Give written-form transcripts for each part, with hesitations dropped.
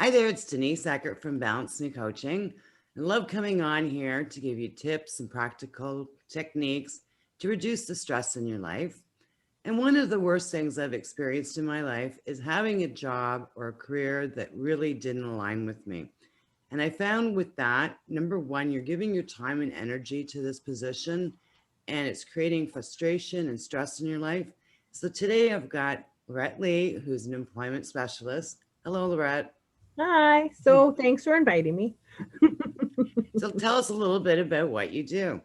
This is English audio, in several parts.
Hi there, it's Denise Eckert from Balance Me Coaching. I love coming on here to give you tips and practical techniques to reduce the stress in your life. And one of the worst things I've experienced in my life is having a job or a career that really didn't align with me. And I found with that, number one, you're giving your time and energy to this position, and it's creating frustration and stress in your life. So today I've got Laurette Lee, who's an employment specialist. Hello, Laurette. Hi. So thanks for inviting me. So tell us a little bit about what you do.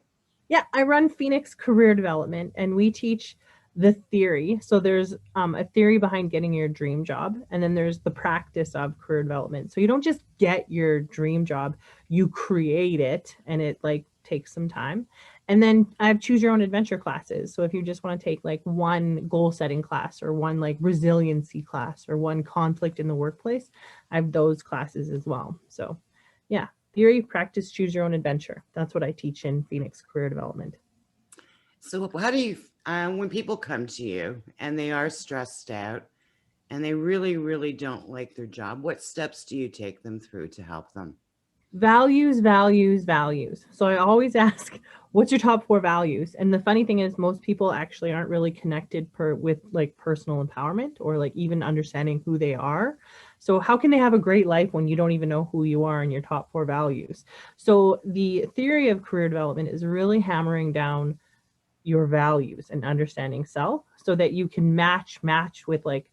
Yeah, I run Phoenix Career Development and we teach the theory. So there's a theory behind getting your dream job, and then there's the practice of career development. So you don't just get your dream job, you create it, and it like takes some time. And then I have choose your own adventure classes. So if you just want to take like one goal setting class or one like resiliency class or one conflict in the workplace, I have those classes as well. So yeah, theory, practice, choose your own adventure. That's what I teach in Phoenix Career Development. So how do you, when people come to you and they are stressed out and they really, really don't like their job, what steps do you take them through to help them? Values, values, values. So I always ask, what's your top four values? And the funny thing is, most people actually aren't really connected with like personal empowerment or like even understanding who they are. So how can they have a great life when you don't even know who you are and your top four values? So the theory of career development is really hammering down your values and understanding self so that you can match with like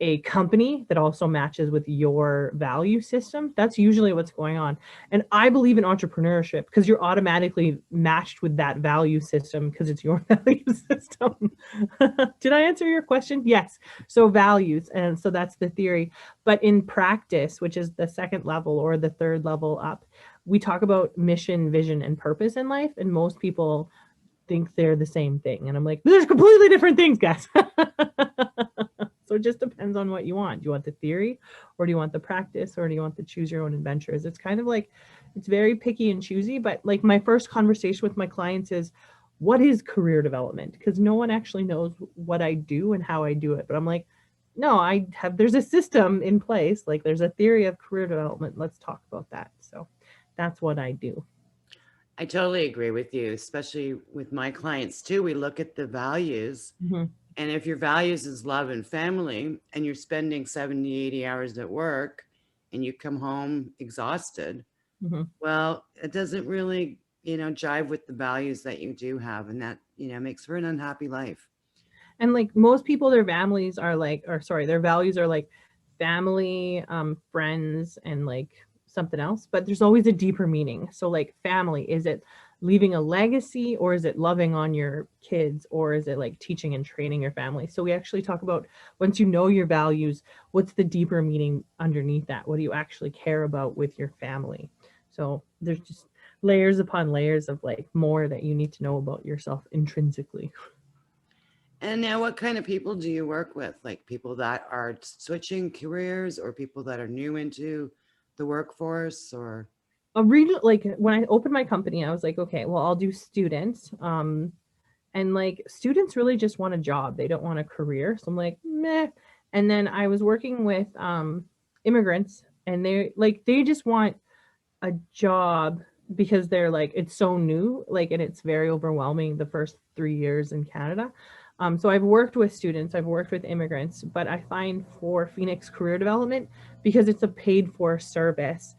a company that also matches with your value system. That's usually what's going on. And I believe in entrepreneurship because you're automatically matched with that value system because it's your value system. Did I answer your question? Yes. So values. And so that's the theory. But in practice, which is the second level or the third level up, we talk about mission, vision, and purpose in life. And most people think they're the same thing. And I'm like, there's completely different things, guys. So it just depends on what you want. Do you want the theory or do you want the practice or do you want the choose your own adventures? It's kind of like, it's very picky and choosy, but like my first conversation with my clients is, what is career development? Because no one actually knows what I do and how I do it. But I'm like, no, there's a system in place. Like there's a theory of career development. Let's talk about that. So that's what I do. I totally agree with you, especially with my clients too. We look at the values. Mm-hmm. And if your values is love and family and you're spending 70, 80 hours at work and you come home exhausted, Mm-hmm. well, it doesn't really, jive with the values that you do have. And that, makes for an unhappy life. And like most people, their families are like, or sorry, their values are like family, friends, and like something else. But there's always a deeper meaning. So like family, is it leaving a legacy, or is it loving on your kids, or is it like teaching and training your family? So we actually talk about, once you know your values, what's the deeper meaning underneath that? What do you actually care about with your family? So there's just layers upon layers of like more that you need to know about yourself intrinsically. And now, what kind of people do you work with? Like people that are switching careers or people that are new into the workforce or? A region, like when I opened my company, I was like, okay, well, I'll do students. And like students really just want a job. They don't want a career. So I'm like, meh. And then I was working with immigrants, and they just want a job because they're like, it's so new, like, and it's very overwhelming the first 3 years in Canada. So I've worked with students, I've worked with immigrants, but I find for Phoenix Career Development, because it's a paid for service,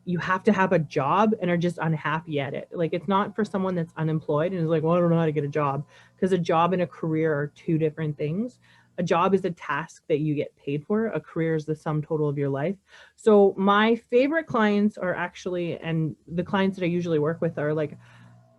you have to have a job and are just unhappy at it. Like it's not for someone that's unemployed and is like, well, I don't know how to get a job, because a job and a career are two different things. A job is a task that you get paid for. A career is the sum total of your life. So my favorite clients are actually, and the clients that I usually work with are like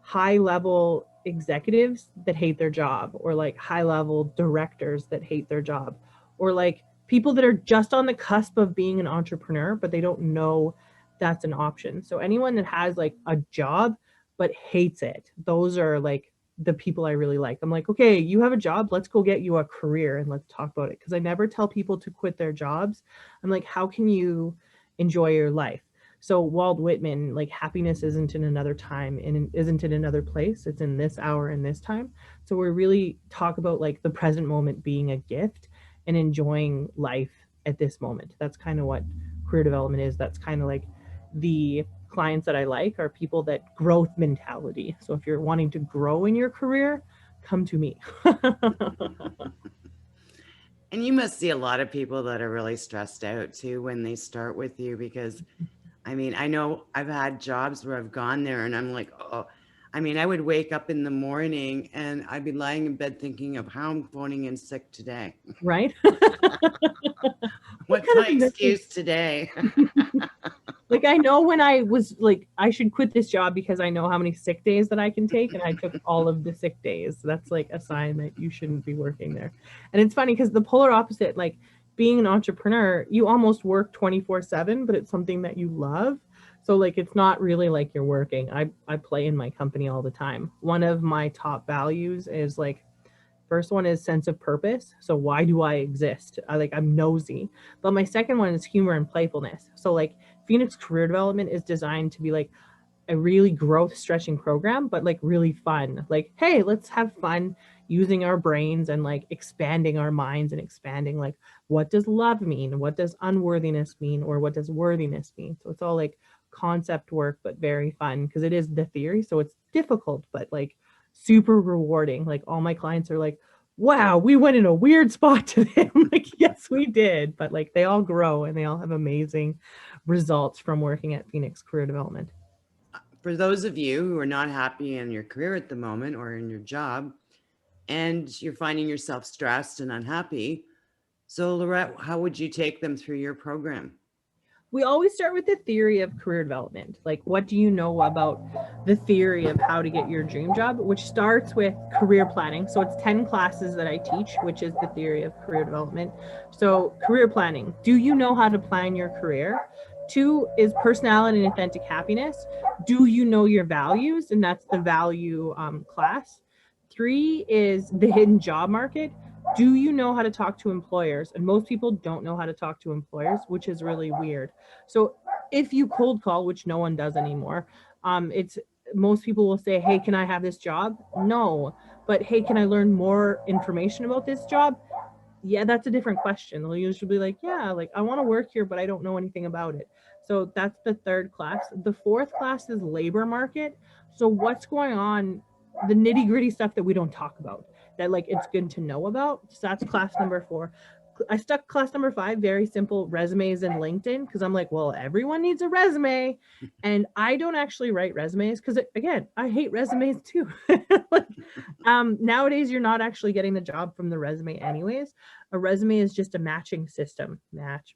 high level executives that hate their job, or like high level directors that hate their job, or like people that are just on the cusp of being an entrepreneur, but they don't know that's an option. So anyone that has like a job but hates it, those are like the people I really like. I'm like, okay, you have a job, let's go get you a career and let's talk about it. Because I never tell people to quit their jobs. I'm like, how can you enjoy your life? So Walt Whitman, like happiness isn't in another time and isn't in another place. It's in this hour and this time. So we really talk about like the present moment being a gift and enjoying life at this moment. That's kind of what career development is, that's kind of like the clients that I like are people that growth mentality. So if you're wanting to grow in your career, come to me. And you must see a lot of people that are really stressed out too when they start with you because I mean, I know I've had jobs where I've gone there and I'm like, oh, I mean, I would wake up in the morning and I'd be lying in bed thinking of how I'm phoning in sick today. Right? What What's kind my of position? excuse today? Like, I know when I was like, I should quit this job because I know how many sick days that I can take, and I took all of the sick days. That's like a sign that you shouldn't be working there. And it's funny because the polar opposite, like being an entrepreneur, you almost work 24/7, but it's something that you love. So like it's not really like you're working. I play in my company all the time. One of my top values is like, first one is sense of purpose. So why do I exist? I'm nosy. But my second one is humor and playfulness. So like Phoenix Career Development is designed to be like a really growth stretching program, but like really fun. Like, hey, let's have fun using our brains and like expanding our minds and expanding like, what does love mean? What does unworthiness mean? Or what does worthiness mean? So it's all like concept work, but very fun because it is the theory. So it's difficult, but like super rewarding. Like all my clients are like, wow, we went in a weird spot today. I'm like, yes, we did. But like they all grow and they all have amazing results from working at Phoenix Career Development. For those of you who are not happy in your career at the moment or in your job, and you're finding yourself stressed and unhappy, so Laurette, how would you take them through your program? We always start with the theory of career development. Like, what do you know about the theory of how to get your dream job, which starts with career planning. So it's 10 classes that I teach, which is the theory of career development. So career planning, do you know how to plan your career? 2 is personality and authentic happiness. Do you know your values? And that's the value class. 3 is the hidden job market. Do you know how to talk to employers? And most people don't know how to talk to employers, which is really weird. So if you cold call, which no one does anymore, it's most people will say, hey, can I have this job? No. But hey, can I learn more information about this job? Yeah, that's a different question. They'll usually be like, yeah, like I want to work here, but I don't know anything about it. So that's the 3rd class. The 4th class is labor market. So what's going on, the nitty gritty stuff that we don't talk about, that like it's good to know about. So that's class number 4. I stuck class number 5, very simple, resumes and LinkedIn, because I'm like, well, everyone needs a resume. And I don't actually write resumes because, again, I hate resumes too. Like, nowadays, you're not actually getting the job from the resume anyways. A resume is just a matching system, match.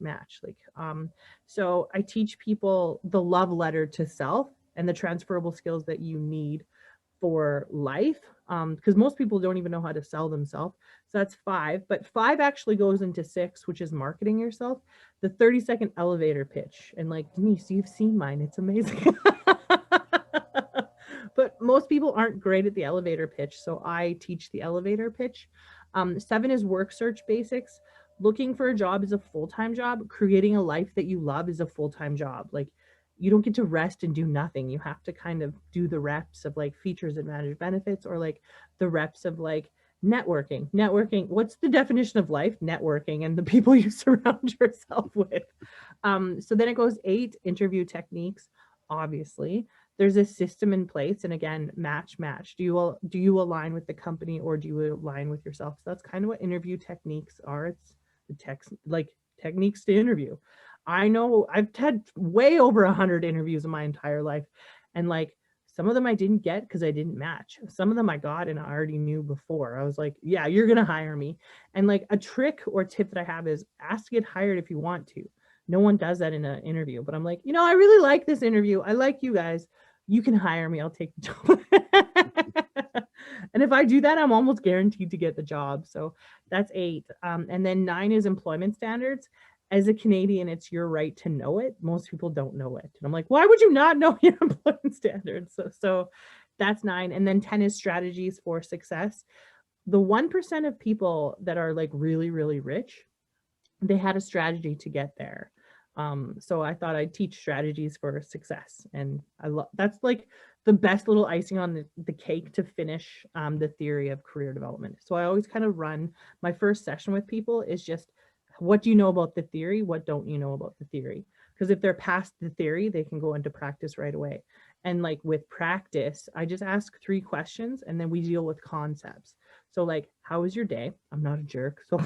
So I teach people the love letter to self and the transferable skills that you need for life, because most people don't even know how to sell themselves. So that's 5, but 5 actually goes into 6, which is marketing yourself, the 30-second elevator pitch. And like, Denise, you've seen mine, it's amazing. But most people aren't great at the elevator pitch, so I teach the elevator pitch. 7 is work search basics. Looking for a job is a full-time job. Creating a life that you love is a full-time job. Like, you don't get to rest and do nothing. You have to kind of do the reps of like features, advantage, benefits, or like the reps of like networking. What's the definition of life? Networking and the people you surround yourself with. So then it goes 8, interview techniques. Obviously there's a system in place, and again, match. Do you align with the company or do you align with yourself? So that's kind of what interview techniques are. It's the techniques to interview. I know I've had way over 100 interviews in my entire life, and like some of them I didn't get because I didn't match. Some of them I got and I already knew before. I was like, yeah, you're gonna hire me. And like a trick or tip that I have is ask to get hired if you want to. No one does that in an interview, but I'm like, I really like this interview. I like you guys. You can hire me. I'll take the job. And if I do that, I'm almost guaranteed to get the job. So that's 8. And then 9 is employment standards. As a Canadian, it's your right to know it. Most people don't know it. And I'm like, why would you not know your employment standards? So that's 9. And then 10 is strategies for success. The 1% of people that are like really, really rich, they had a strategy to get there. So I thought I'd teach strategies for success. And I love that's like the best little icing on the cake to finish the theory of career development. So I always kind of run my first session with people is just, what do you know about the theory? What don't you know about the theory? Because if they're past the theory, they can go into practice right away. And like with practice, I just ask 3 questions and then we deal with concepts. So like, how was your day? I'm not a jerk. So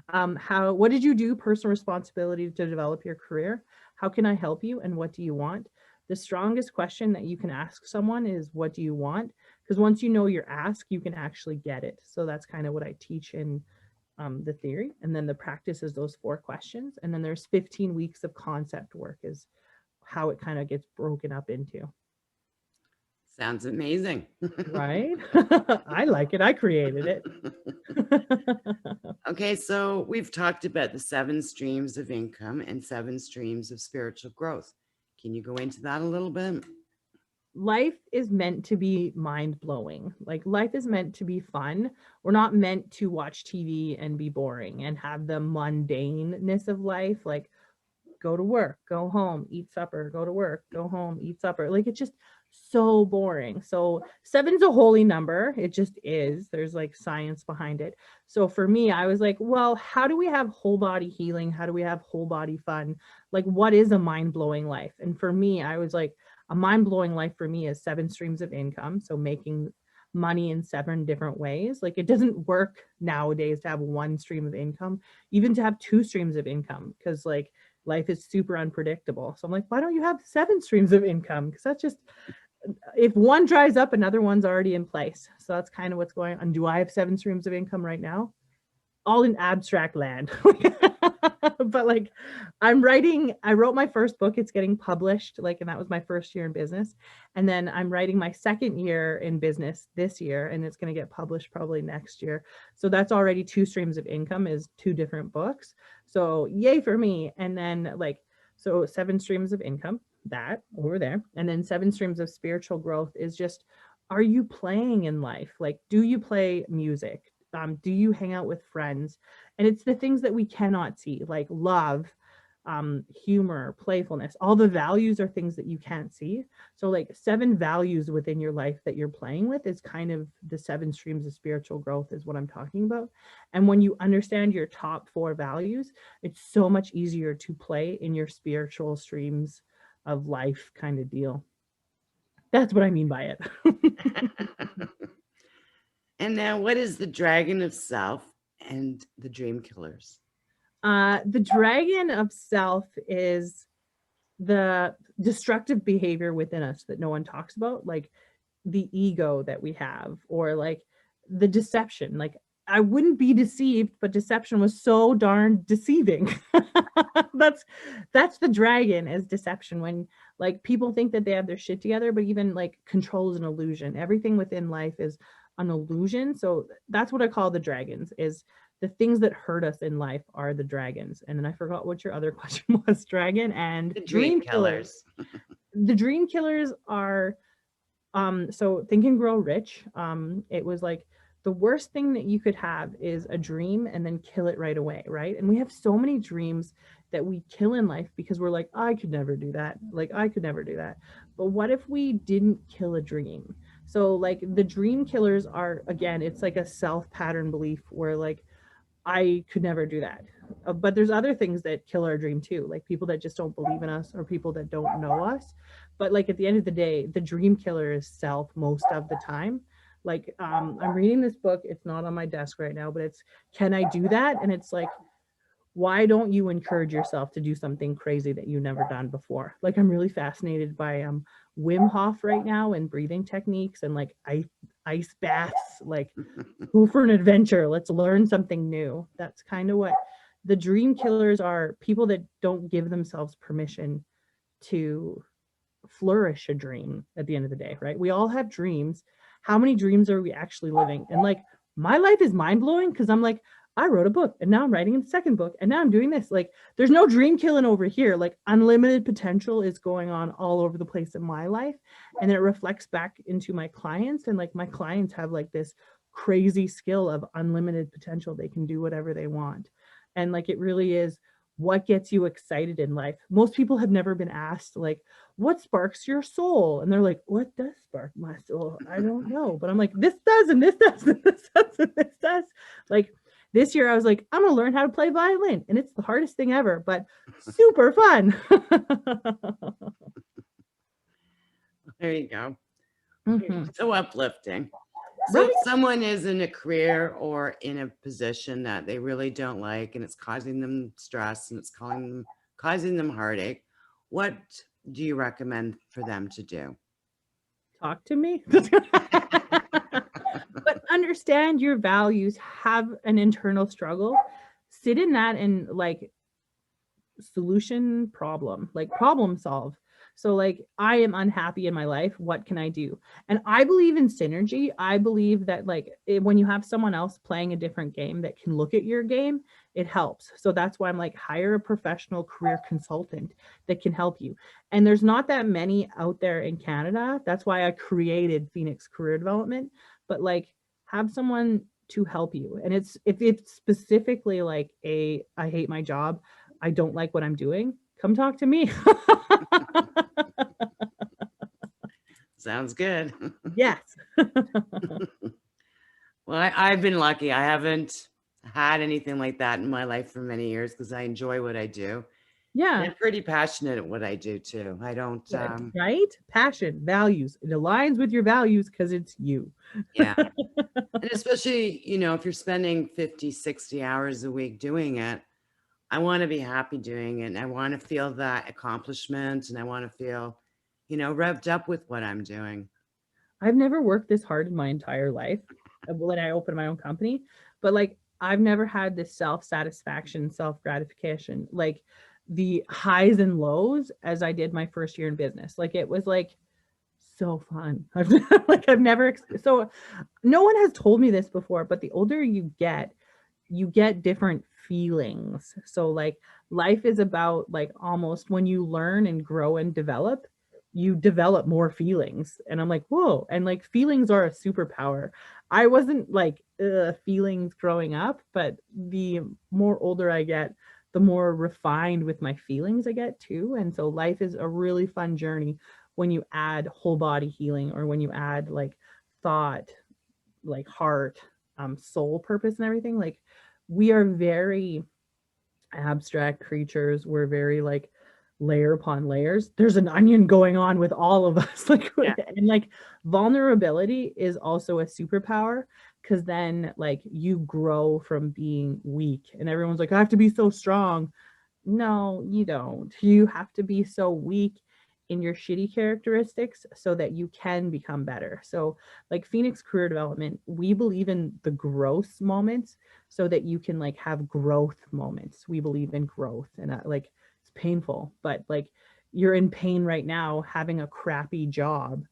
what did you do? Personal responsibility to develop your career. How can I help you? And what do you want? The strongest question that you can ask someone is, what do you want? Because once you know your ask, you can actually get it. So that's kind of what I teach in the theory. And then the practice is those 4 questions. And then there's 15 weeks of concept work is how it kind of gets broken up into. Sounds amazing. Right? I like it. I created it. Okay, so we've talked about the 7 streams of income and 7 streams of spiritual growth. Can you go into that a little bit? Life is meant to be mind-blowing. Like life is meant to be fun. We're not meant to watch TV and be boring and have the mundaneness of life, like go to work, go home, eat supper, go to work, go home, eat supper. Like it's just so boring. So 7's a holy number. It just is. There's like science behind it. So for me, I was like, well, how do we have whole body healing? How do we have whole body fun? Like what is a mind-blowing life? And for me, I was like, a mind-blowing life for me is 7 streams of income. So making money in 7 different ways. Like it doesn't work nowadays to have 1 stream of income, even to have 2 streams of income, because like life is super unpredictable. So I'm like, why don't you have 7 streams of income? Because that's just, if one dries up, another one's already in place. So that's kind of what's going on. Do I have 7 streams of income right now? All in abstract land. But like I wrote my first book. It's getting published, like, and that was my first year in business. And then I'm writing my second year in business this year, and it's going to get published probably next year. So that's already 2 streams of income, is 2 different books. So yay for me. And then like, so 7 streams of income, that over there. And then 7 streams of spiritual growth is just, are you playing in life? Like, do you play music? Do you hang out with friends? And it's the things that we cannot see, like love, humor, playfulness. All the values are things that you can't see. So like 7 values within your life that you're playing with is kind of the 7 streams of spiritual growth is what I'm talking about. And when you understand your top 4 values, it's so much easier to play in your spiritual streams of life kind of deal. That's what I mean by it. And now, what is the dragon of self and the dream killers? The dragon of self is the destructive behavior within us that no one talks about, like the ego that we have, or like the deception. Like I wouldn't be deceived, but deception was so darn deceiving. That's the dragon, is deception. When like people think that they have their shit together, but even like control is an illusion. Everything within life is an illusion. So that's what I call the dragons, is the things that hurt us in life are the dragons. And then I forgot what your other question was. Dragon and the dream killers. The dream killers are so Think and Grow Rich. It was like the worst thing that you could have is a dream and then kill it right away, right? And we have so many dreams that we kill in life because we're like, I could never do that. Like I could never do that. But what if we didn't kill a dream? So like the dream killers are, again, it's like a self pattern belief where like I could never do that. But there's other things that kill our dream too, like people that just don't believe in us or people that don't know us. But like at the end of the day, the dream killer is self most of the time. Like I'm reading this book. It's not on my desk right now, but it's Can I Do That? And it's like, why don't you encourage yourself to do something crazy that you've never done before? Like I'm really fascinated by Wim Hof right now and breathing techniques and like ice baths. Like go for an adventure. Let's learn something new. That's kind of what the dream killers are, people that don't give themselves permission to flourish a dream at the end of the day, right? We all have dreams. How many dreams are we actually living? And like my life is mind-blowing because I'm like, I wrote a book and now I'm writing a second book and now I'm doing this. Like there's no dream killing over here. Like unlimited potential is going on all over the place in my life. And then it reflects back into my clients. And like my clients have like this crazy skill of unlimited potential. They can do whatever they want. And like it really is what gets you excited in life. Most people have never been asked like, what sparks your soul? And they're like, what does spark my soul? I don't know. But I'm like, this does, and this does, and this does, and this does. Like This year I was like, I'm gonna learn how to play violin, and it's the hardest thing ever, but super fun. There you go. Mhm. So uplifting. So if Right? someone is in a career or in a position that they really don't like and it's causing them stress and it's causing them heartache, what do you recommend for them to do? Talk to me. But understand your values, have an internal struggle, sit in that and like solution problem, like problem solve. So like I am unhappy in my life, what can I do? And I believe in synergy. I believe that like when you have someone else playing a different game that can look at your game, it helps. So that's why I'm like, hire a professional career consultant that can help you. And there's not that many out there in Canada. That's why I created Phoenix Career Development. But like, have someone to help you. And it's if it's specifically like I hate my job, I don't like what I'm doing, come talk to me. Sounds good. Yes. Well, I've been lucky. I haven't had anything like that in my life for many years because I enjoy what I do. And Yeah. I'm pretty passionate at what I do too. I don't, Good. Right? Passion, values. It aligns with your values because it's you. yeah. And especially, if you're spending 50, 60 hours a week doing it, I want to be happy doing it. And I want to feel that accomplishment and I want to feel, revved up with what I'm doing. I've never worked this hard in my entire life when I opened my own company, but like I've never had this self-satisfaction, self-gratification, like the highs and lows as I did my first year in business. Like it was like so fun. I've never so no one has told me this before, but the older you get different feelings. So like life is about like almost when you learn and grow and develop, you develop more feelings. And I'm like, whoa. And like feelings are a superpower. I wasn't like feelings growing up, but the more older I get, the more refined with my feelings I get too. And so life is a really fun journey when you add whole body healing or when you add like thought, like heart, soul purpose and everything. Like we are very abstract creatures. We're very like layer upon layers. There's an onion going on with all of us. Like Yeah. and like vulnerability is also a superpower because then like you grow from being weak and everyone's like, I have to be so strong. No, you don't. You have to be so weak in your shitty characteristics so that you can become better. So, like Phoenix Career Development, we believe in the growth moments so that you can like have growth moments. We believe in growth and like it's painful, but like you're in pain right now having a crappy job.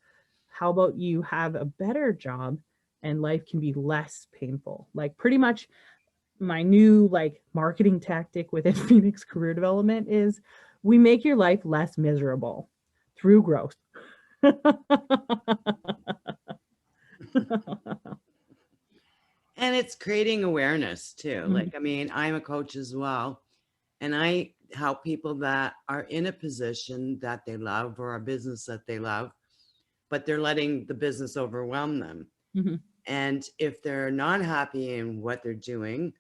How about you have a better job and life can be less painful? Like pretty much my new like marketing tactic within Phoenix Career Development is we make your life less miserable through growth. And it's creating awareness too. Mhm. Like, I mean, I'm a coach as well. And I help people that are in a position that they love or a business that they love, but they're letting the business overwhelm them. Mhm. And if they're not happy in what they're doing,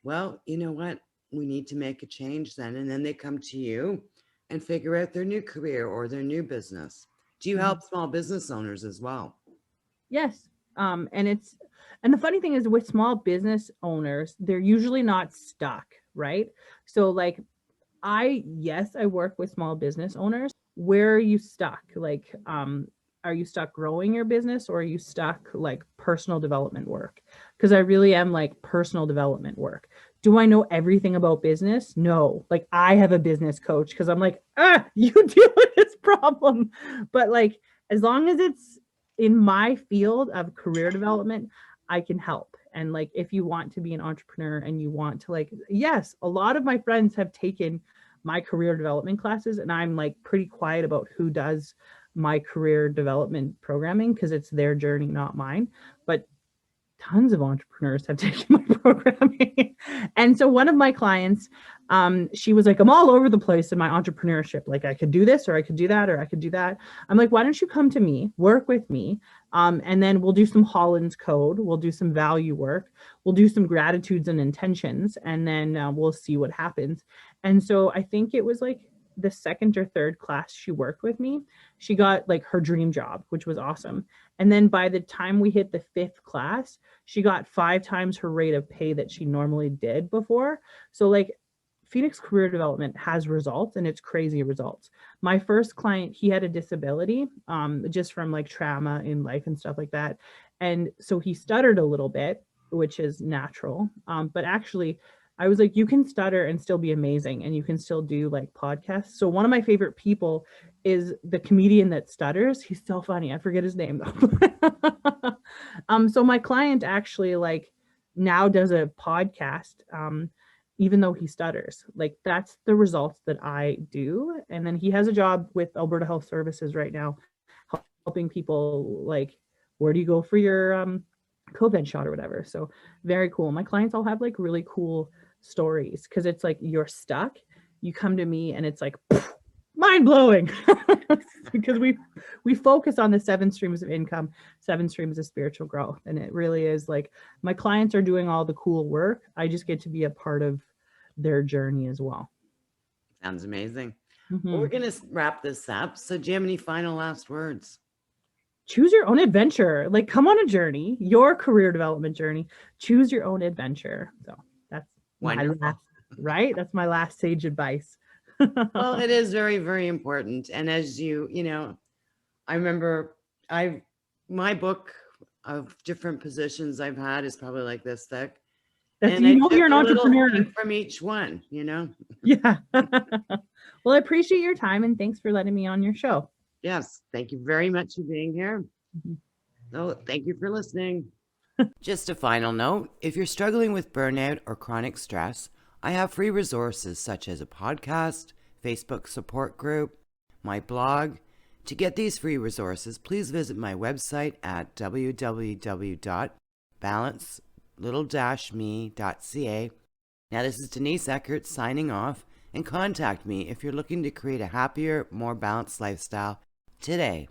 well, you know what? We need to make a change then. And then they come to you and figure out their new career or their new business. Do you Mhm. help small business owners as well? Yes. And the funny thing is with small business owners, they're usually not stuck, right? So like yes, I work with small business owners. Where are you stuck? Like, are you stuck growing your business or are you stuck like personal development work? Because I really am like personal development work. Do I know everything about business? No. Like I have a business coach because I'm like, you deal with this problem. But like as long as it's in my field of career development, I can help. And like if you want to be an entrepreneur and you want to like, yes, a lot of my friends have taken my career development classes and I'm like pretty quiet about who does my career development programming because it's their journey, not mine. But tons of entrepreneurs have taken my programming. And so one of my clients, she was like, I'm all over the place in my entrepreneurship. Like I could do this or I could do that or I could do that. I'm like, why don't you come to me, work with me? And then we'll do some Holland's Code. We'll do some value work. We'll do some gratitudes and intentions, and then we'll see what happens. And so I think it was like the second or third class she worked with me, she got like her dream job, which was awesome. And then by the time we hit the fifth class, she got 5 times her rate of pay that she normally did before. So like Phoenix Career Development has results, and it's crazy results. My first client, he had a disability, just from like trauma in life and stuff like that. And so he stuttered a little bit, which is natural. But actually, I was like, you can stutter and still be amazing, and you can still do like podcasts. So one of my favorite people is the comedian that stutters. He's so funny. I forget his name though. So my client actually like now does a podcast, even though he stutters. Like that's the results that I do. And then he has a job with Alberta Health Services right now, helping people like, where do you go for your COVID shot or whatever. So very cool. My clients all have like really cool stories, because it's like you're stuck, you come to me and it's like mind blowing because we focus on the 7 streams of income, 7 streams of spiritual growth, and it really is like my clients are doing all the cool work. I just get to be a part of their journey as well. Sounds amazing. Well, we're going to wrap this up. So do you have any final last words? Choose your own adventure. Like, come on a journey, your career development journey. Choose your own adventure. So that's wonderful. My last, right? That's my last sage advice. Well, it is very, very important. And as you know, I remember my book of different positions I've had is probably like this thick. That's, and you're an entrepreneur from each one, Yeah. Well, I appreciate your time, and thanks for letting me on your show. Yes. Thank you very much for being here. So thank you for listening. Just a final note, if you're struggling with burnout or chronic stress, I have free resources such as a podcast, Facebook support group, my blog. To get these free resources, please visit my website at www.balance-me.ca. Now, this is Denise Eckert signing off, and contact me if you're looking to create a happier, more balanced lifestyle today.